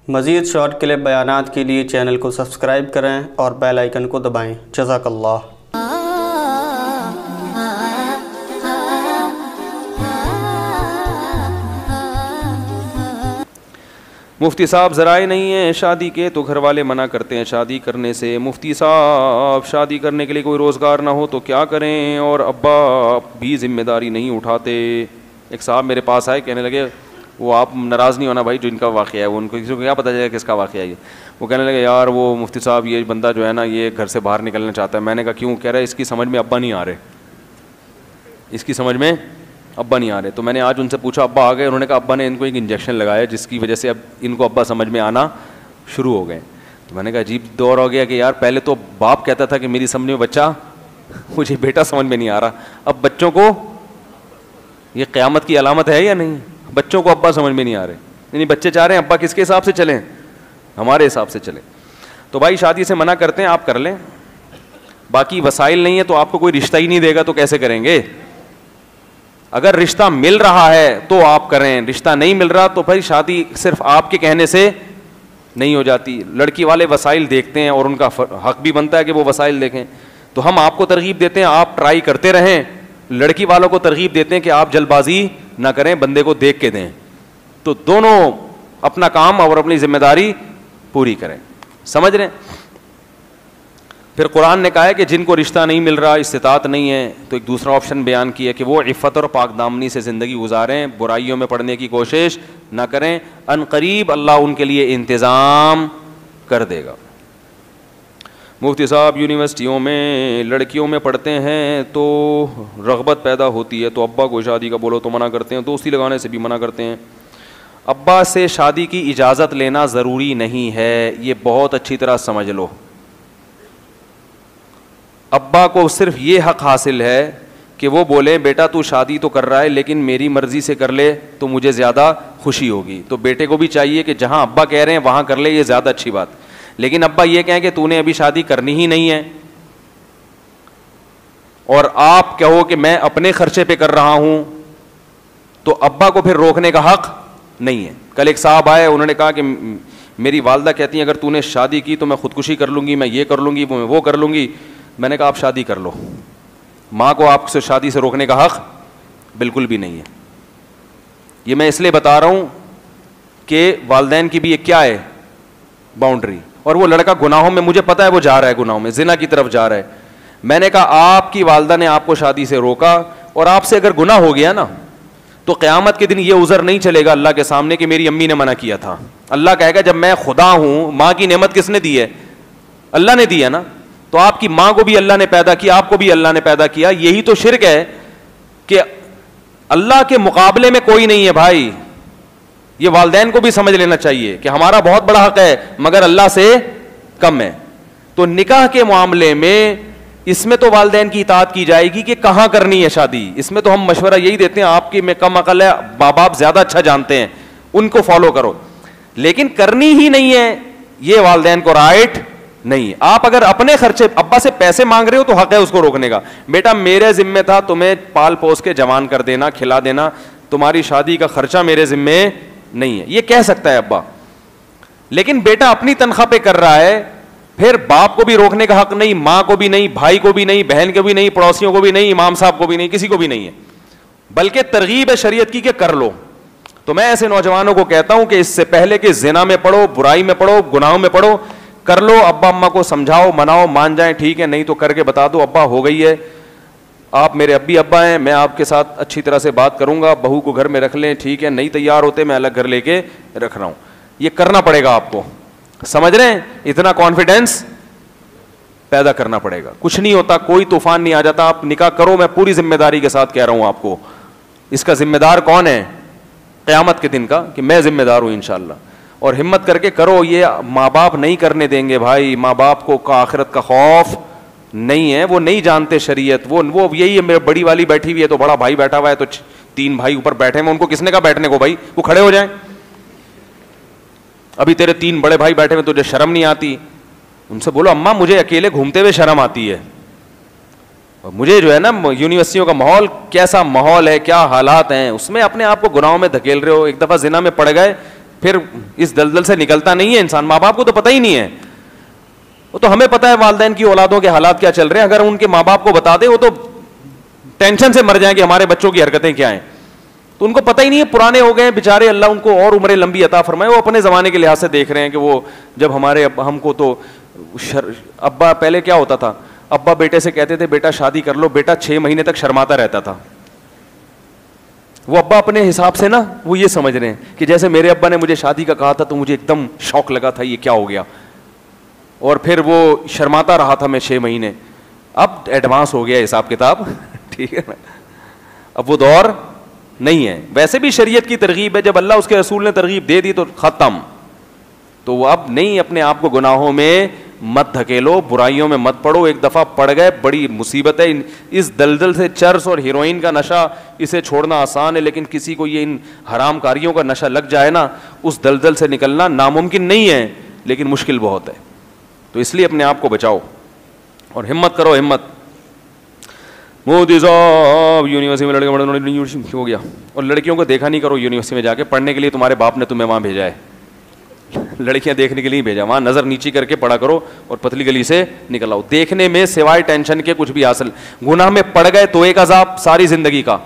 مزید short clip بیانات کے لیے چینل کو سبسکرائب کریں اور بیل آئیکن کو دبائیں۔ جزاک اللہ۔ مفتی صاحب ذرائع نہیں ہیں شادی کے تو گھر والے منع کرتے ہیں شادی کرنے سے۔ مفتی صاحب شادی کرنے کے لیے کوئی روزگار نہ ہو تو کیا کریں اور ابا بھی ذمہ داری نہیں اٹھاتے؟ ایک صاحب میرے پاس آئے، کہنے لگے، وہ آپ ناراض نہیں ہونا بھائی، جو ان کا واقعہ ہے وہ ان کو کسی کو کیا پتہ چلے کس کا واقعہ ہے یہ۔ وہ کہنے لگے یار وہ مفتی صاحب یہ بندہ جو ہے نا یہ گھر سے باہر نکلنا چاہتا ہے۔ میں نے کہا کیوں؟ کہہ رہا ہے اس کی سمجھ میں ابا نہیں آ رہے، اس کی سمجھ میں ابا نہیں آ رہے۔ تو میں نے آج ان سے پوچھا ابا آ گئے؟ انہوں نے کہا ابا نے ان کو ایک انجیکشن لگایا جس کی وجہ سے اب ان کو ابا سمجھ میں آنا شروع ہو گئے۔ تو میں نے کہا عجیب دور ہو گیا کہ یار پہلے تو باپ کہتا تھا کہ میری سمجھ میں بچہ، مجھے بیٹا سمجھ میں نہیں آ رہا، اب بچوں کو، یہ قیامت کی علامت ہے یا نہیں؟ بچوں کو ابا سمجھ میں نہیں آ رہے، یعنی بچے چاہ رہے ہیں ابا کس کے حساب سے چلیں؟ ہمارے حساب سے چلیں۔ تو بھائی شادی سے منع کرتے ہیں، آپ کر لیں، باقی وسائل نہیں ہے تو آپ کو کوئی رشتہ ہی نہیں دے گا تو کیسے کریں گے؟ اگر رشتہ مل رہا ہے تو آپ کریں، رشتہ نہیں مل رہا تو بھائی شادی صرف آپ کے کہنے سے نہیں ہو جاتی۔ لڑکی والے وسائل دیکھتے ہیں اور ان کا حق بھی بنتا ہے کہ وہ وسائل دیکھیں، تو ہم آپ کو ترغیب دیتے ہیں آپ ٹرائی کرتے رہیں، لڑکی والوں کو ترغیب دیتے ہیں کہ آپ جلد بازی نہ کریں، بندے کو دیکھ کے دیں، تو دونوں اپنا کام اور اپنی ذمہ داری پوری کریں۔ سمجھ رہے ہیں؟ پھر قرآن نے کہا ہے کہ جن کو رشتہ نہیں مل رہا، استطاعت نہیں ہے، تو ایک دوسرا آپشن بیان کیا کہ وہ عفت اور پاک دامنی سے زندگی گزاریں، برائیوں میں پڑنے کی کوشش نہ کریں، ان قریب اللہ ان کے لیے انتظام کر دے گا۔ مفتی صاحب یونیورسٹیوں میں لڑکیوں میں پڑھتے ہیں تو رغبت پیدا ہوتی ہے تو ابا کو شادی کا بولو تو منع کرتے ہیں، دوستی لگانے سے بھی منع کرتے ہیں۔ ابا سے شادی کی اجازت لینا ضروری نہیں ہے، یہ بہت اچھی طرح سمجھ لو۔ ابا کو صرف یہ حق حاصل ہے کہ وہ بولیں بیٹا تو شادی تو کر رہا ہے لیکن میری مرضی سے کر لے تو مجھے زیادہ خوشی ہوگی، تو بیٹے کو بھی چاہیے کہ جہاں ابا کہہ رہے ہیں وہاں کر لے، یہ زیادہ اچھی بات۔ لیکن ابا یہ کہیں کہ تو نے ابھی شادی کرنی ہی نہیں ہے اور آپ کہو کہ میں اپنے خرچے پہ کر رہا ہوں، تو ابا کو پھر روکنے کا حق نہیں ہے۔ کل ایک صاحب آئے، انہوں نے کہا کہ میری والدہ کہتی ہیں اگر تو نے شادی کی تو میں خودکشی کر لوں گی، میں یہ کر لوں گی، میں وہ کر لوں گی۔ میں نے کہا آپ شادی کر لو، ماں کو آپ سے شادی سے روکنے کا حق بالکل بھی نہیں ہے۔ یہ میں اس لیے بتا رہا ہوں کہ والدین کی بھی ایک کیا ہے باؤنڈری، اور وہ لڑکا گناہوں میں، مجھے پتا ہے وہ جا رہا ہے گناہوں میں، زنا کی طرف جا رہا ہے۔ میں نے کہا آپ کی والدہ نے آپ کو شادی سے روکا اور آپ سے اگر گناہ ہو گیا نا تو قیامت کے دن یہ عذر نہیں چلے گا اللہ کے سامنے کہ میری امی نے منع کیا تھا۔ اللہ کہے گا جب میں خدا ہوں، ماں کی نعمت کس نے دی ہے؟ اللہ نے دی ہے نا، تو آپ کی ماں کو بھی اللہ نے پیدا کیا، آپ کو بھی اللہ نے پیدا کیا۔ یہی تو شرک ہے کہ اللہ کے مقابلے میں کوئی نہیں ہے بھائی۔ یہ والدین کو بھی سمجھ لینا چاہیے کہ ہمارا بہت بڑا حق ہے مگر اللہ سے کم ہے۔ تو نکاح کے معاملے میں اس میں تو والدین کی اطاعت کی جائے گی کہ کہاں کرنی ہے شادی، اس میں تو ہم مشورہ یہی دیتے ہیں آپ کی میں کم عقل ہے، ماں باپ زیادہ اچھا جانتے ہیں، ان کو فالو کرو، لیکن کرنی ہی نہیں ہے یہ والدین کو رائٹ نہیں ہے۔ آپ اگر اپنے خرچے ابا سے پیسے مانگ رہے ہو تو حق ہے اس کو روکنے کا، بیٹا میرے ذمہ تھا تمہیں پال پوس کے جوان کر دینا، کھلا دینا، تمہاری شادی کا خرچہ میرے ذمہ نہیں ہے، یہ کہہ سکتا ہے ابا۔ لیکن بیٹا اپنی تنخواہ پہ کر رہا ہے، پھر باپ کو بھی روکنے کا حق نہیں، ماں کو بھی نہیں، بھائی کو بھی نہیں، بہن کو بھی نہیں، پڑوسیوں کو بھی نہیں، امام صاحب کو بھی نہیں، کسی کو بھی نہیں ہے، بلکہ ترغیب ہے شریعت کی کہ کر لو۔ تو میں ایسے نوجوانوں کو کہتا ہوں کہ اس سے پہلے کہ زنا میں پڑھو، برائی میں پڑھو، گناہوں میں پڑھو، کر لو، ابا اماں کو سمجھاؤ، مناؤ، مان جائیں ٹھیک ہے، نہیں تو کر کے بتا دو ابا ہو گئی ہے، آپ میرے ابی ابا ہیں، میں آپ کے ساتھ اچھی طرح سے بات کروں گا، بہو کو گھر میں رکھ لیں ٹھیک ہے، نہیں تیار ہوتے میں الگ گھر لے کے رکھ رہا ہوں۔ یہ کرنا پڑے گا آپ کو، سمجھ رہے ہیں؟ اتنا کانفیڈینس پیدا کرنا پڑے گا، کچھ نہیں ہوتا، کوئی طوفان نہیں آ جاتا، آپ نکاح کرو، میں پوری ذمہ داری کے ساتھ کہہ رہا ہوں آپ کو، اس کا ذمہ دار کون ہے قیامت کے دن کا؟ کہ میں ذمہ دار ہوں انشاءاللہ، اور ہمت کر کے کرو، یہ ماں باپ نہیں کرنے دیں گے بھائی، ماں باپ کو آخرت کا خوف نہیں ہے، وہ نہیں جانتے شریعت، وہ یہی ہے، بڑی والی بیٹھی ہوئی ہے تو بڑا بھائی بیٹھا ہوا ہے تو تین بھائی اوپر بیٹھے ہیں، ان کو کس نے کہا بیٹھنے کو بھائی، وہ کھڑے ہو جائیں، ابھی تیرے تین بڑے بھائی بیٹھے ہوئے تجھے شرم نہیں آتی؟ ان سے بولو اماں مجھے اکیلے گھومتے ہوئے شرم آتی ہے، مجھے جو ہے نا یونیورسٹیوں کا ماحول کیسا ماحول ہے، کیا حالات ہیں، اس میں اپنے آپ کو گناہوں میں دھکیل رہے ہو، ایک دفعہ زنا میں پڑ گئے پھر اس دلدل سے نکلتا نہیں ہے انسان. ماں باپ کو تو پتہ ہی نہیں ہے, وہ تو ہمیں پتہ ہے والدین کی اولادوں کے حالات کیا چل رہے ہیں. اگر ان کے ماں باپ کو بتا دے وہ تو ٹینشن سے مر جائیں کہ ہمارے بچوں کی حرکتیں کیا ہیں. تو ان کو پتہ ہی نہیں ہے, پرانے ہو گئے بیچارے, اللہ ان کو اور عمریں لمبی عطا فرمائے. وہ اپنے زمانے کے لحاظ سے دیکھ رہے ہیں کہ وہ جب ہمارے ہم کو تو ابا پہلے کیا ہوتا تھا, ابا بیٹے سے کہتے تھے بیٹا شادی کر لو, بیٹا 6 مہینے تک شرماتا رہتا تھا. وہ ابا اپنے حساب سے نا وہ یہ سمجھ رہے ہیں کہ جیسے میرے ابا نے مجھے شادی کا کہا تھا تو مجھے ایک دم شوق لگا تھا, یہ کیا ہو گیا, اور پھر وہ شرماتا رہا تھا میں 6 مہینے. اب ایڈوانس ہو گیا حساب کتاب, ٹھیک ہے نا, اب وہ دور نہیں ہے. ویسے بھی شریعت کی ترغیب ہے, جب اللہ اس کے رسول نے ترغیب دے دی تو ختم. تو وہ اب نہیں, اپنے آپ کو گناہوں میں مت دھکیلو, برائیوں میں مت پڑو. ایک دفعہ پڑ گئے بڑی مصیبت ہے. اس دلدل سے چرس اور ہیروئن کا نشہ, اسے چھوڑنا آسان ہے, لیکن کسی کو یہ ان حرام کاریوں کا نشہ لگ جائے نا, اس دلدل سے نکلنا ناممکن نہیں ہے, لیکن مشکل بہت ہے. تو اس لیے اپنے آپ کو بچاؤ اور ہمت کرو, ہمت. مودی صاحب یونیورسٹی میں لڑکے ہو گیا, اور لڑکیوں کو دیکھا نہیں کرو یونیورسٹی میں جا کے پڑھنے کے لیے. تمہارے باپ نے تمہیں وہاں بھیجا ہے, لڑکیاں دیکھنے کے لیے بھیجا. وہاں نظر نیچی کر کے پڑھا کرو اور پتلی گلی سے نکل آؤ. دیکھنے میں سوائے ٹینشن کے کچھ بھی حاصل. گناہ میں پڑ گئے تو ایک عذاب ساری زندگی کا,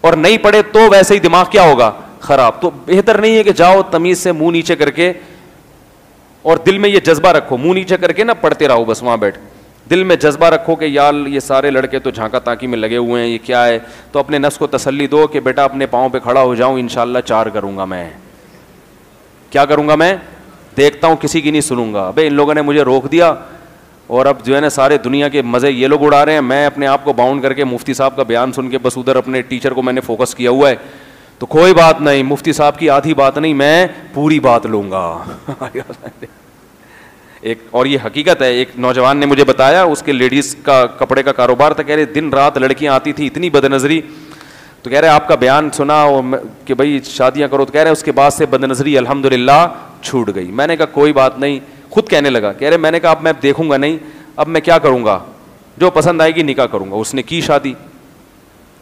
اور نہیں پڑے تو ویسے ہی دماغ کیا ہوگا, خراب. تو بہتر نہیں ہے کہ جاؤ تمیز سے منہ نیچے کر کے, اور دل میں یہ جذبہ رکھو, منہ نیچے کر کے نا پڑھتے رہو بس وہاں بیٹھ. دل میں جذبہ رکھو کہ یار یہ سارے لڑکے تو جھانکا تاکی میں لگے ہوئے ہیں, یہ کیا ہے. تو اپنے نفس کو تسلی دو کہ بیٹا اپنے پاؤں پہ کھڑا ہو جاؤں, انشاءاللہ 4 کروں گا میں. کیا کروں گا میں, دیکھتا ہوں, کسی کی نہیں سنوں گا. ابے ان لوگوں نے مجھے روک دیا, اور اب جو ہے نا سارے دنیا کے مزے یہ لوگ اڑا رہے ہیں. میں اپنے آپ کو باؤنڈ کر کے مفتی صاحب کا بیان سن کے بس ادھر اپنے ٹیچر کو میں نے فوکس کیا ہوا ہے. تو کوئی بات نہیں, مفتی صاحب کی آدھی بات نہیں, میں پوری بات لوں گا. ایک اور یہ حقیقت ہے, ایک نوجوان نے مجھے بتایا, اس کے لیڈیز کا کپڑے کا کاروبار تھا. کہہ رہے دن رات لڑکیاں آتی تھی, اتنی بد نظری. تو کہہ رہے آپ کا بیان سنا کہ بھائی شادیاں کرو, تو کہہ رہے اس کے بعد سے بد نظری الحمدللہ چھوٹ گئی. میں نے کہا کوئی بات نہیں, خود کہنے لگا. کہہ رہے میں نے کہا اب میں دیکھوں گا نہیں, اب میں کیا کروں گا, جو پسند آئے گی نکاح کروں گا. اس نے کی شادی.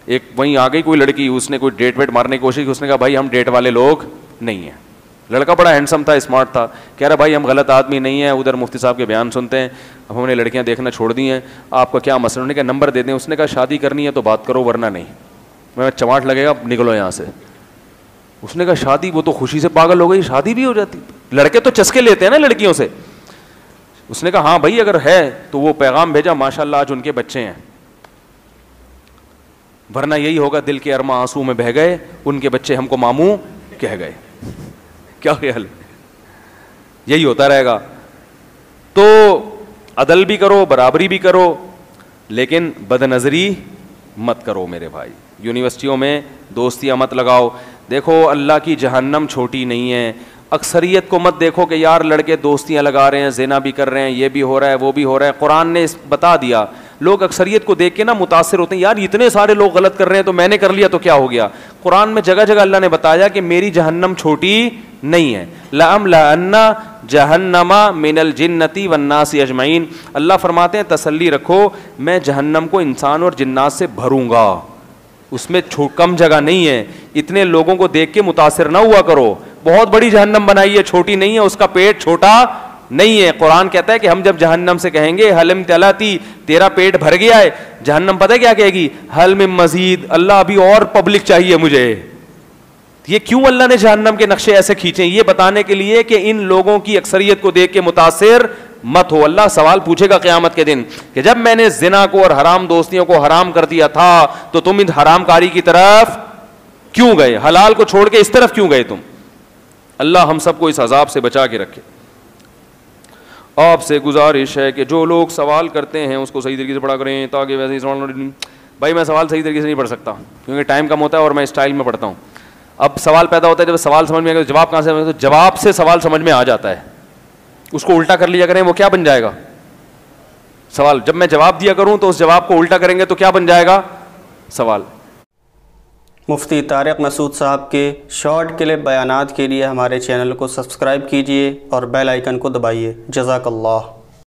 ایک وہیں آ گئی کوئی لڑکی, اس نے کوئی ڈیٹ ویٹ مارنے کی کوشش کی. اس نے کہا بھائی ہم ڈیٹ والے لوگ نہیں ہیں. لڑکا بڑا ہینڈسم تھا, اسمارٹ تھا. کہہ رہا بھائی ہم غلط آدمی نہیں ہیں, ادھر مفتی صاحب کے بیان سنتے ہیں, اب ہم نے لڑکیاں دیکھنا چھوڑ دی ہیں, آپ کا کیا مسئلہ. انہوں نے کہا نمبر دے دیں. اس نے کہا شادی کرنی ہے تو بات کرو, ورنہ نہیں. میں چماٹ لگے گا, نکلو یہاں سے. اس نے کہا شادی, وہ تو خوشی سے پاگل ہو گئی, شادی بھی ہو جاتی. لڑکے تو چسکے لیتے ہیں نا لڑکیوں سے. اس نے کہا ہاں بھائی اگر ہے تو وہ پیغام بھیجا, ماشاءاللہ آج ان کے بچے ہیں, ورنہ یہی ہوگا دل کے ارما آنسو میں بہہ گئے, ان کے بچے ہم کو ماموں کہہ گئے. کیا خیال ہے, یہی ہوتا رہے گا. تو عدل بھی کرو, برابری بھی کرو, لیکن بد نظری مت کرو میرے بھائی. یونیورسٹیوں میں دوستیاں مت لگاؤ. دیکھو اللہ کی جہنم چھوٹی نہیں ہے. اکثریت کو مت دیکھو کہ یار لڑکے دوستیاں لگا رہے ہیں, زنا بھی کر رہے ہیں, یہ بھی ہو رہا ہے, وہ بھی ہو رہا ہے. قرآن نے بتا دیا. لوگ اکثریت کو دیکھ کے نا متاثر ہوتے ہیں, یار اتنے سارے لوگ غلط کر رہے ہیں تو میں نے کر لیا تو کیا ہو گیا. قرآن میں جگہ جگہ اللہ نے بتایا کہ میری جہنم چھوٹی نہیں ہے. لَأَمْلَأَنَّ جَهَنَّمَ مِنَ الْجِنَّةِ وَالنَّاسِ أَجْمَعِينَ. اللہ فرماتے ہیں تسلی رکھو, میں جہنم کو انسان اور جنات سے بھروں گا. اس میں کم جگہ نہیں ہے. اتنے لوگوں کو دیکھ کے متاثر نہ ہوا کرو. بہت بڑی جہنم بنائی ہے, چھوٹی نہیں ہے. اس کا پیٹ چھوٹا نہیں ہے. قرآن کہتا ہے کہ ہم جب جہنم سے کہیں گے حل امتلاتی, تیرا پیٹ بھر گیا ہے, جہنم پتہ کیا کہے گی, حل من مزید, اللہ ابھی اور پبلک چاہیے مجھے. یہ کیوں اللہ نے جہنم کے نقشے ایسے کھینچے, یہ بتانے کے لیے کہ ان لوگوں کی اکثریت کو دیکھ کے متاثر مت ہو. اللہ سوال پوچھے گا قیامت کے دن کہ جب میں نے زنا کو اور حرام دوستیوں کو حرام کر دیا تھا تو تم ان حرام کاری کی طرف کیوں گئے, حلال کو چھوڑ کے اس طرف کیوں گئے تم. اللہ ہم سب کو اس عذاب سے بچا کے رکھے. آپ سے گزارش ہے کہ جو لوگ سوال کرتے ہیں اس کو صحیح طریقے سے پڑھا کریں تاکہ ویسے ہی سوال. بھائی میں سوال صحیح طریقے سے نہیں پڑھ سکتا کیونکہ ٹائم کم ہوتا ہے اور میں اسٹائل میں پڑھتا ہوں. اب سوال پیدا ہوتا ہے, جب سوال سمجھ میں آئے گا تو جواب کہاں سے آئے گا, تو جواب سے سوال سمجھ میں آ جاتا ہے. اس کو الٹا کر لیا کریں, وہ کیا بن جائے گا سوال. جب میں جواب دیا کروں تو اس جواب کو الٹا کریں گے تو کیا بن جائے گا سوال. مفتی طارق مسعود صاحب کے شارٹ کلپ بیانات کے لیے ہمارے چینل کو سبسکرائب کیجیے اور بیل آئیکن کو دبائیے. جزاک اللہ.